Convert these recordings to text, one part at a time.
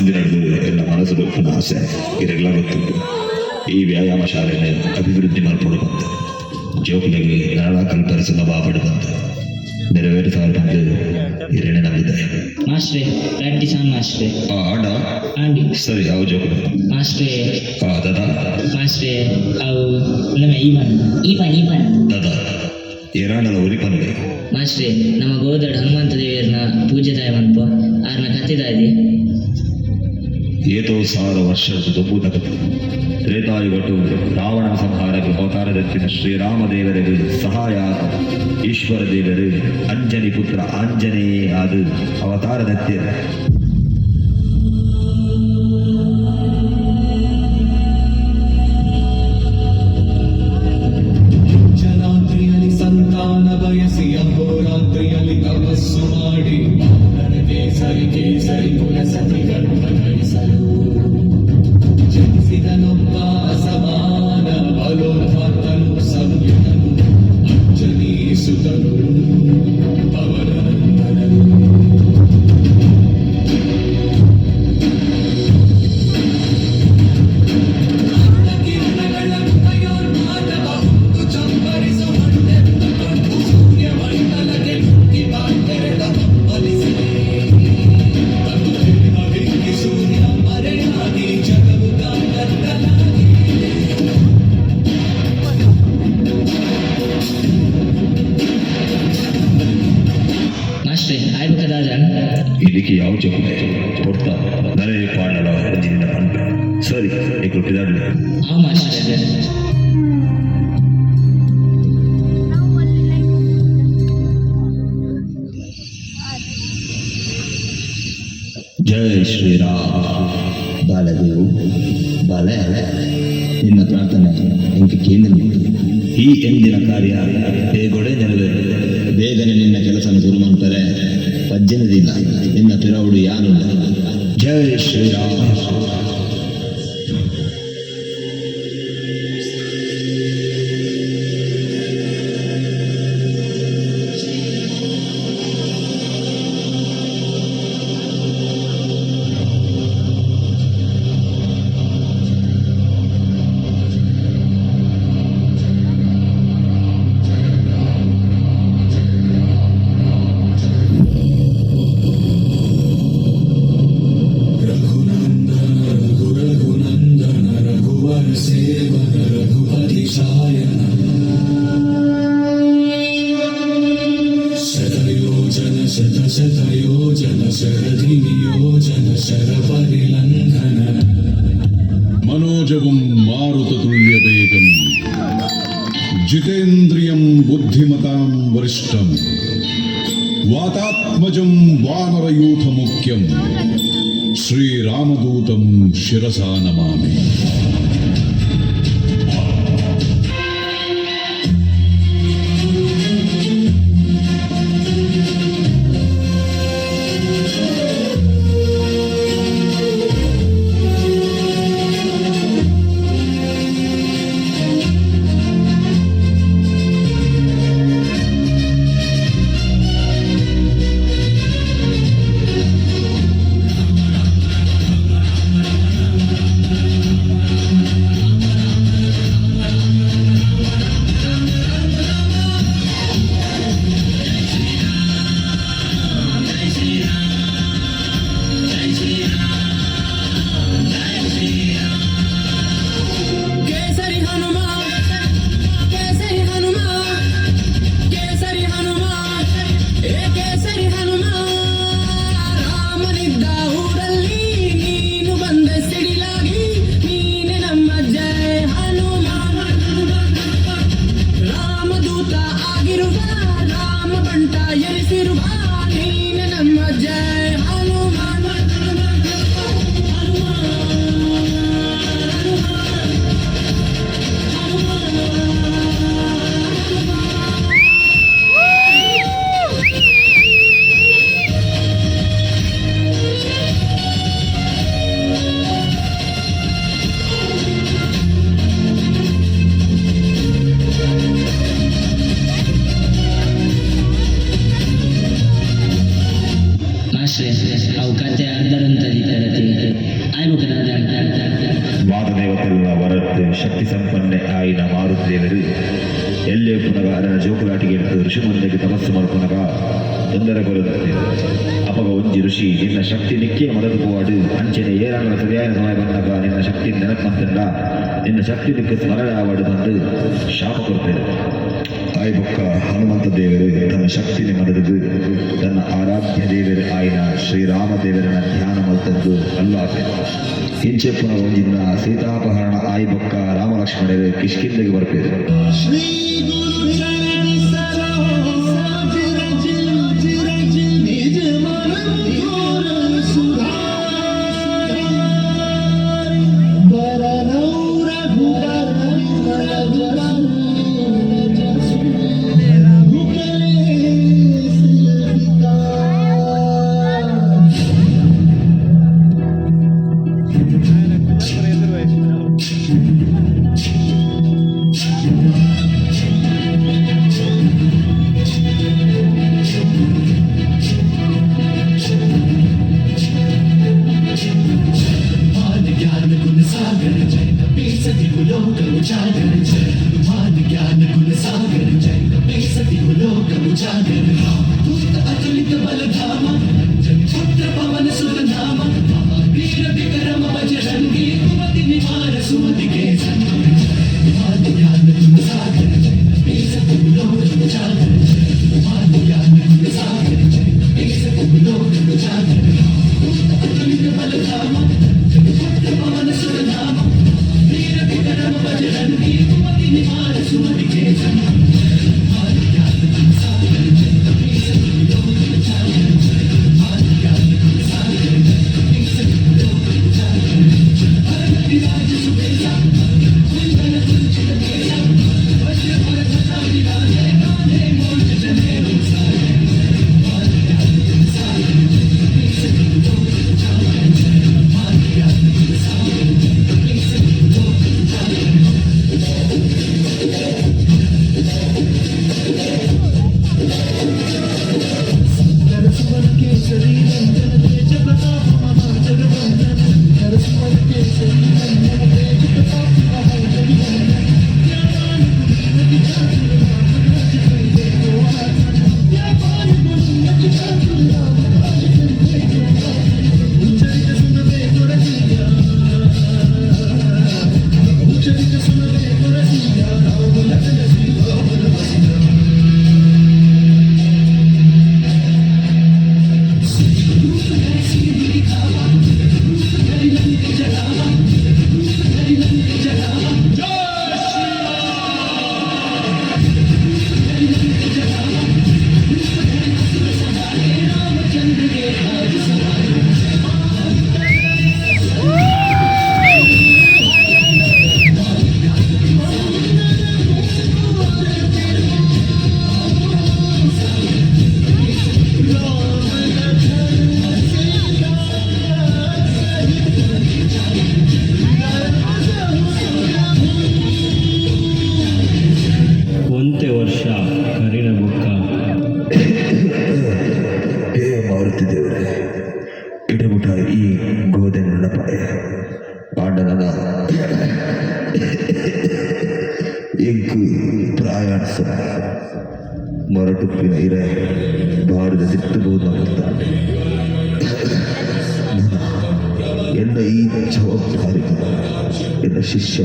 ನಡೆದು ಎನ್ನ ಮನಸ್ಸು ಆಸೆ ಇರೆಲ್ಲ ಗೊತ್ತುಂಟು. ಈ ವ್ಯಾಯಾಮ ಶಾಲೆನ ಅಭಿವೃದ್ಧಿ ಮಾಡ್ಕೊಂಡು ಬಂತು. ಜೋಕುಲಿಗೆ ನಾಳ ಕಲ್ಪರಿಸಲು ಬಾಬಡು ಬಂತು. ನೆರವೇರಿಸಾರು ಬಂದು ಇರೇನೆ ನಂಬಿದೆ. ಮಾಸ್ಟ್ರೇ ಪ್ರಾಕ್ಟೀಸ್ ಆನ್ ಮಾಸ್ಟ್ರೇ. ಆಡ ಆಂಡಿ ಸರಿ ಯಾವ ಜೋಕು ಮಾಸ್ಟ್ರೇ. ದಾದಾ ಮಾಸ್ಟ್ರೇ ಅವು ನಮ್ಮ ಈಪನ್ ದಾದಾ ಏರಾಂಡಲ ಉರಿ ಪಂದೆ ಮಾಸ್ಟ್ರೇ ನಮ್ಮ ಗೋದಡ ಹನುಮಂತ ದೇವಿಯರ್ನ ಪೂಜೆ ತಾಯ ಮನ್ಪ ಆರ್ನ ಕತ್ತಿದಾಯ್ದೆ ಏತೋ 1000 ವರ್ಷದ ದೊಬ್ಬುದಕತ್ತು ತ್ರೇತಾಯುಗಟ್ಟು ರಾವಣನ ಸಂಹಾರಕ್ಕೆ ಅವತಾರದೆತ್ತಿನ ಶ್ರೀರಾಮದೇವರಿಗೆ ಸಹಾಯ ಈಶ್ವರ ದೇವರು ಅಂಜನಿ ಪುತ್ರ ಆಂಜನೇಯ ಅದು ಅವತಾರದೆತ್ತಿರ ಸಂತಾನ ಬಯಸಿ ಅಹೋರಾತ್ರಿಯಲ್ಲಿ ತಪಸ್ಸು ಮಾಡಿ ಕೇಸರಿ ಕುಲಸತಿ ಗರ್ಭ ಧರಿಸಲು ಜನಿಸಿದನೊಬ್ಬ ಅಸಮಾನ ಬಲೋದ್ಧಾತನು ಸಂಯುತನು ಅಂಜನೀಸುತನು ಅವರ ನಂದನನು. ಇದಕ್ಕೆ ಯಾವ ಚೌಕಡೆ ಕೊಡ್ತಾ ನರೇ ಪಾಂಡಲ ಅಂಜಿನ ಪಂಡ ಸರಿ ಕೊಟ್ಟಿದ್ದಾಡಲಿ. ಜಯ ಶ್ರೀರಾಮ್. ಬಾಲದೇವು ಬಾಲ ನಿನ್ನ ಪ್ರಾರ್ಥನೆ ಇಂಕ ಕೇಂದ್ರ ಈ ಎಂದಿನ ಕಾರ್ಯ ಬೇಗೊಡೆ ನೆರವೇರು. ಬೇಗನೆ ನಿನ್ನ ಕೆಲಸ ಶುರು ಮಾಡ್ತಾರೆ. ಪಜ್ಜನದಿಲ್ಲ ನಿನ್ನ ಪಿರೌಡು ಯಾನು. ಜಯ ಶ್ರೀರಾಮ್. ಸೇವನ ರಘುಪತಿ ಶಾಯನ ಶತಯೋಜನ ಶತಶತಯೋಜನ ಶರಧಿ ನಿಯೋಜನ ಶರಪರಿಲಂಘನ മനോജവും മാരുതതുല്യവേഗം ജിതേന്ദ്രിയം ബുദ്ധിമതാം വരിഷ്ഠം വാതാത്മജം വാനരയൂഥമുഖ്യം ശ്രീരാമദൂതം ശിരസാ നമാമി. ಮಾಸ್ಟ್ರೆ ಅವು ಕತೆ ಅರ್ಧರಂತದಿ ತರತಿ ಆಯ್ಬೇಕಲ್ಲ ವಾದದೇವತೆಲ್ಲ ಹೊರತು ಶಕ್ತಿ ಸಂಪನ್ನೆ ಆಯಿನ ಮಾರುತ್ತೇವರು ಎಲ್ಲೇ ಪುನಗ ಅದರ ಜೋಕುಲಾಟಿಗೆ ಹಿಡಿದು ಋಷಿಮಂದಿಗೆ ತಪಸ್ಸು ಮಾಡ್ಕೊಂಡಾಗ ತೊಂದರೆ ಬರುತ್ತದೆ ಅಪಗ ಒಂಜಿ ಋಷಿ ನಿನ್ನ ಶಕ್ತಿ ನಿಕ್ಕೆ ಮರದು ಪೋವಾಡು ಅಂಚನೆ ಏರಾಂಗಲ ಸರಿಯಾದ ಸಮಯ ಬಂದಾಗ ನಿನ್ನ ಶಕ್ತಿ ನೆನಪಂತಂಡ ನಿನ್ನ ಶಕ್ತಿ ನಿಕ್ಕೆ ಸ್ಮರಣೆ ಆವಾಡು ಬಂದು ಶಾಪ ಕೊಡ್ತೇನೆ ತಾಯಿ ಬೊಕ್ಕ ಹನುಮಂತ ದೇವರು ತನ್ನ ಶಕ್ತಿని ಮರೆದು ತನ್ನ ಆರಾಧ್ಯ ದೇವರು ಆಯ್ನ ಶ್ರೀರಾಮ ದೇವರನ್ನ ಧ್ಯಾನ ಮಲ್ತದ್ದು ಅಲ್ಲಾತೆ ಇಂಚೆ ಪುನಃ ಒಂದಿನ ಸೀತಾಪಹರಣ ಆಯಿ ಬೊಕ್ಕ ರಾಮ ಲಕ್ಷ್ಮಣರು ಕಿಷ್ಕಿಂದೆಗೆ ಬರ್ಪೇರು ಇಡಗುಟ ಈ ಗೋಧೆ ನೆನಪಾಯ ಪಾಂಡನನ ಎಂಕು ಪ್ರಯಾಣಿಸ ಮೊರಟುಪ್ಪಿನ ಇರೆ ಭಾರತ ಸಿಟ್ಟಬಹುದು ಎನ್ನ ಈ ಜವಾಬ್ದಾರಿ ಎನ್ನ ಶಿಷ್ಯ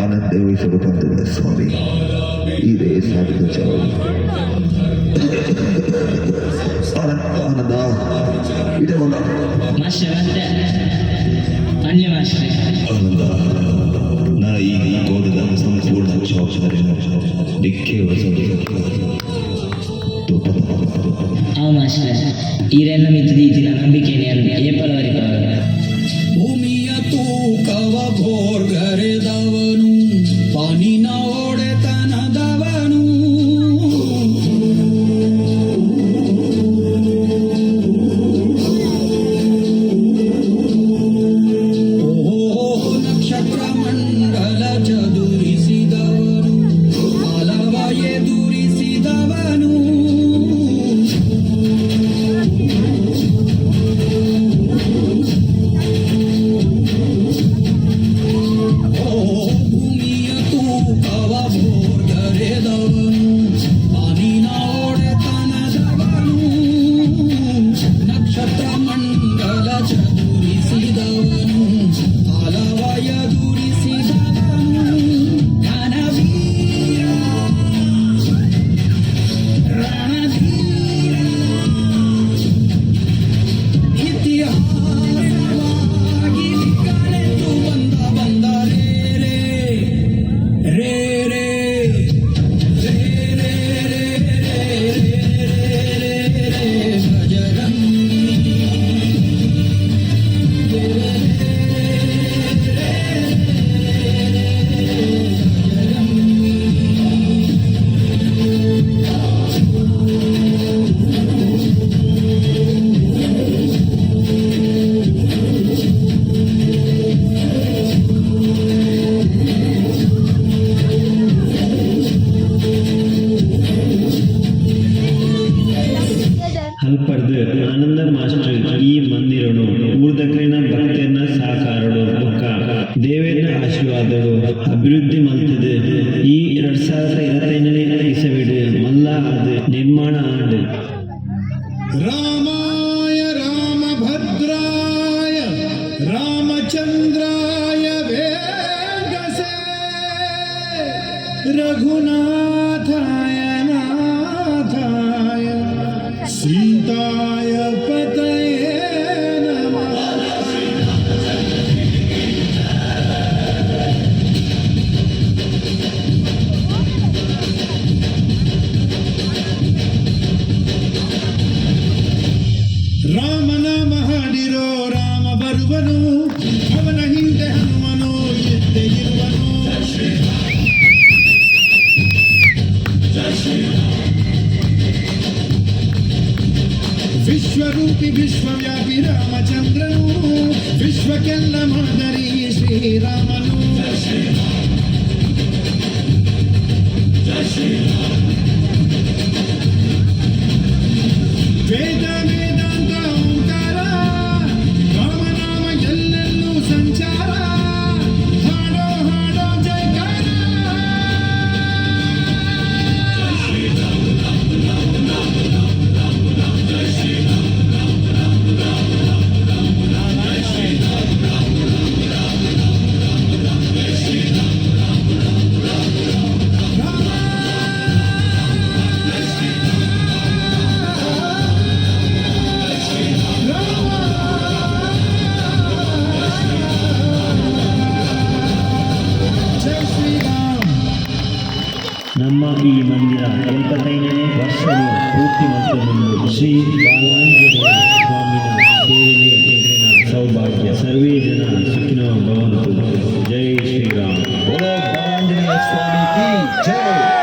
ಆನಂದ ವಹಿಸಲು ಬಂದಿಲ್ಲ ಸ್ವಾಮಿ ಇದೇ ಸಾಗಿದ ಜವಾಬ್ದಾರಿ ಆನಂದ ಇಡಗೋಣ ಆನಂದ ನಾ ಈ ಗೋಧದ ಸಂಪೂರ್ಣ ಜವಾಬ್ದಾರಿ ನಿಕ್ಕೆ ಈರೆಲ್ಲ ಮಿತ್ತಿನ ನಂಬಿಕೆನೆ ಏಪಲವರಿ ಭೂಮಿಯ ತೂಕವ ಭೋರ್ಗರೆದವನು ಪಾನಿನ ಒಡೆತನದವನು ನಕ್ಷತ್ರ ಮಂಡಲ ಚದುರಿಸಿದವನು ಹಲವ ಎದುರಿಸಿದವನು ಹಲ್ಪರ್ದು ಆನಂದ ಮಾಸ್ಟರ್ ಈ ಮಂದಿರನು ಊರ್ದಕ್ಲಿನ ಭಕ್ತರನ್ನ ಸಾಕಾರಡು ಬೊಕ್ಕ ದೇವೇನ ಆಶೀರ್ವಾದಗಳು ಅಭಿವೃದ್ಧಿ ಮಲ್ತದು ಈ 2025ನೇ ಇಸವಿಡು ಮಲ್ಲ ಅದು ನಿರ್ಮಾಣ ಆಂಡು ರಾಮಾಯ ರಾಮಭದ್ರಾಯ ರಾಮಚಂದ್ರಾಯ ವೇಗಸೆ ರಘುನಾಥಾಯ ನಾಥಾಯ ಸೀತಾಯ ಪತಯೇ ನಮಃ. ರಾಮನಾಮ ಹಾಡಿರೋ ರಾಮ ಬರುವನು, ಅವನ ಹಿಂದೆ ಹನುಮನು ಇದ್ದೇ ಇರುವನು. ವಿಶ್ವರೂಪಿ ವಿಶ್ವವ್ಯಾಪಿ ರಾಮಚಂದ್ರನು, ವಿಶ್ವಕ್ಕೆಲ್ಲ ಮಾದರಿ ಶ್ರೀರಾಮನು. ವೇದ ವೇದಾಂತ ಓಂಕಾರ, ರಾಮನಾಮ ಎಲ್ಲೆಲ್ಲೂ ಸಂಚಾರ. ಹಾಡೋ ಹಾಡೋ ಜಯಕಾರ. ಜೈ ಶ್ರೀರಾಮ್. ನಮ್ಮ ಈ ಮಂದಿರ 75ನೇ ವರ್ಷವು ಪೂರ್ತಿ ಮತ್ತು ಶ್ರೀ ಬಾಲಾಂಜನೇಯ ಸ್ವಾಮಿನ ಸೇವೆಗೆ ಎದುರಿನ ಸೌಭಾಗ್ಯ. ಸರ್ವೇ ಜನ ಸುಖಿನೋ ಭವಂತು. ಜೈ ಶ್ರೀರಾಮ್. बोलो बालांजनेय स्वामी की जय.